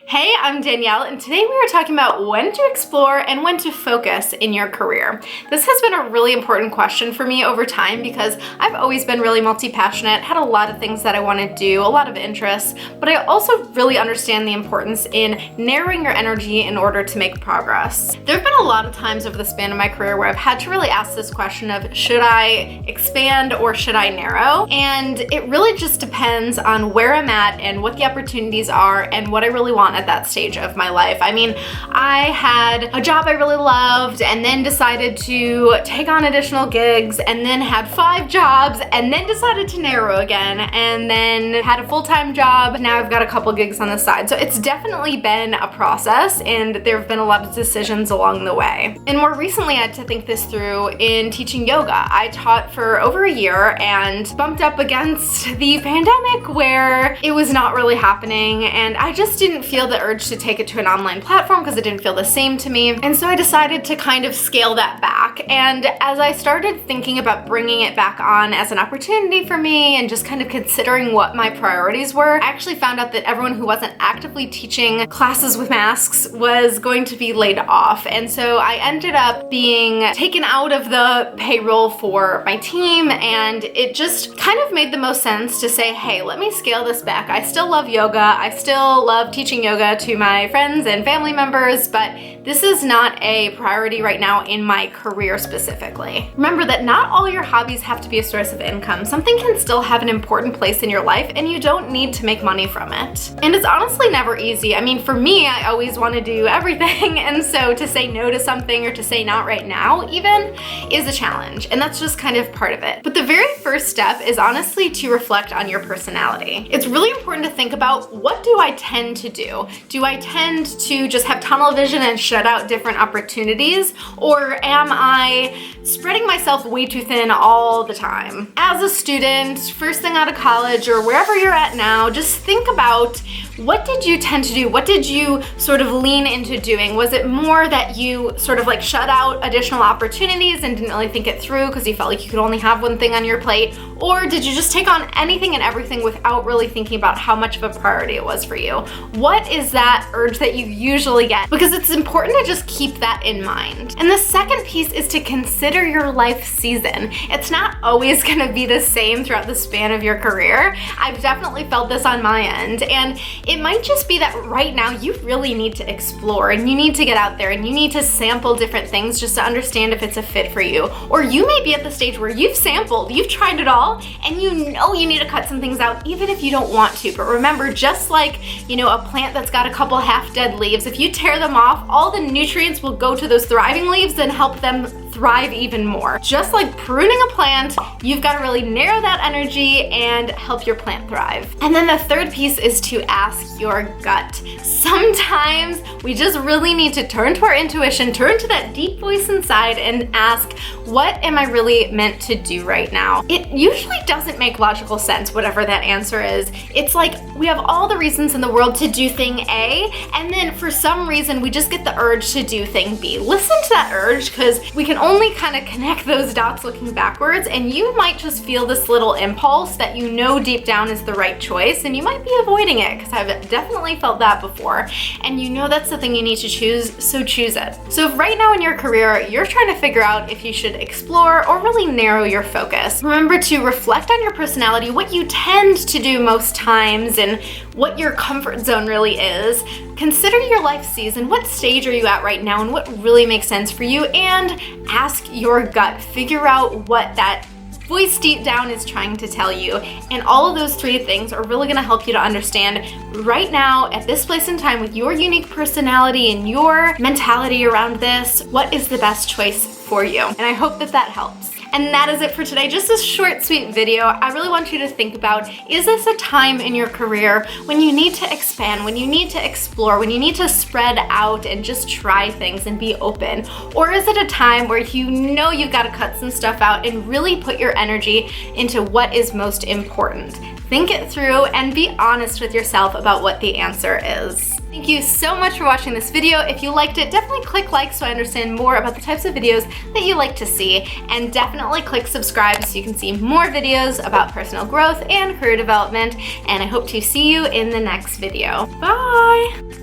Hey, I'm Danielle, and today we are talking about when to explore and when to focus in your career. This has been a really important question for me over time because I've always been really multi-passionate, had a lot of things that I want to do, a lot of interests, but I also really understand the importance in narrowing your energy in order to make progress. There have been a lot of times over the span of my career where I've had to really ask this question of, should I expand or should I narrow? And it really just depends on where I'm at and what the opportunities are and what I really want at that stage of my life. I mean, I had a job I really loved and then decided to take on additional gigs and then had 5 jobs and then decided to narrow again and then had a full-time job. Now I've got a couple gigs on the side. So it's definitely been a process and there have been a lot of decisions along the way. And more recently I had to think this through in teaching yoga. I taught for over a year and bumped up against the pandemic where it was not really happening and I just didn't feel the urge to take it to an online platform because it didn't feel the same to me. And so I decided to kind of scale that back. And as I started thinking about bringing it back on as an opportunity for me and just kind of considering what my priorities were, I actually found out that everyone who wasn't actively teaching classes with masks was going to be laid off. And so I ended up being taken out of the payroll for my team, and it just kind of made the most sense to say, hey, let me scale this back. I still love yoga. I still love teaching yoga to my friends and family members, but this is not a priority right now in my career specifically. Remember that not all your hobbies have to be a source of income. Something can still have an important place in your life and you don't need to make money from it. And it's honestly never easy. I mean, for me, I always want to do everything, and so to say no to something or to say not right now even is a challenge, and that's just kind of part of it. But the very first step is honestly to reflect on your personality. It's really important to think about, what do I tend to do? Do I tend to just have tunnel vision and shut out different opportunities, or am I spreading myself way too thin all the time? As a student, first thing out of college or wherever you're at now, just think about, what did you tend to do? What did you sort of lean into doing? Was it more that you sort of like shut out additional opportunities and didn't really think it through because you felt like you could only have one thing on your plate? Or did you just take on anything and everything without really thinking about how much of a priority it was for you? What is that urge that you usually get? Because it's important to just keep that in mind. And the second piece is to consider your life season. It's not always gonna be the same throughout the span of your career. I've definitely felt this on my end, and it might just be that right now you really need to explore and you need to get out there and you need to sample different things just to understand if it's a fit for you. Or you may be at the stage where you've sampled, you've tried it all, and you know you need to cut some things out even if you don't want to. But remember, just like, a plant that's got a couple half-dead leaves, if you tear them off, all the nutrients will go to those thriving leaves and help them thrive even more. Just like pruning a plant, you've got to really narrow that energy and help your plant thrive. And then the third piece is to ask your gut. Sometimes we just really need to turn to our intuition, turn to that deep voice inside and ask, what am I really meant to do right now? It usually doesn't make logical sense, whatever that answer is. It's like we have all the reasons in the world to do thing A, and then for some reason we just get the urge to do thing B. Listen to that urge, because we can only kind of connect those dots looking backwards, and you might just feel this little impulse that you know deep down is the right choice, and you might be avoiding it, because I've definitely felt that before, and you know that's the thing you need to choose, so choose it. So if right now in your career you're trying to figure out if you should explore or really narrow your focus, remember to reflect on your personality, what you tend to do most times, and what your comfort zone really is. Consider your life season. What stage are you at right now and what really makes sense for you? And ask your gut. Figure out what that voice deep down is trying to tell you. And all of those 3 things are really gonna help you to understand right now, at this place in time, with your unique personality and your mentality around this, what is the best choice for you. And I hope that helps. And that is it for today. Just a short, sweet video. I really want you to think about, is this a time in your career when you need to expand, when you need to explore, when you need to spread out and just try things and be open? Or is it a time where you know you've got to cut some stuff out and really put your energy into what is most important? Think it through and be honest with yourself about what the answer is. Thank you so much for watching this video. If you liked it, definitely click like so I understand more about the types of videos that you like to see, and definitely click subscribe so you can see more videos about personal growth and career development, and I hope to see you in the next video. Bye!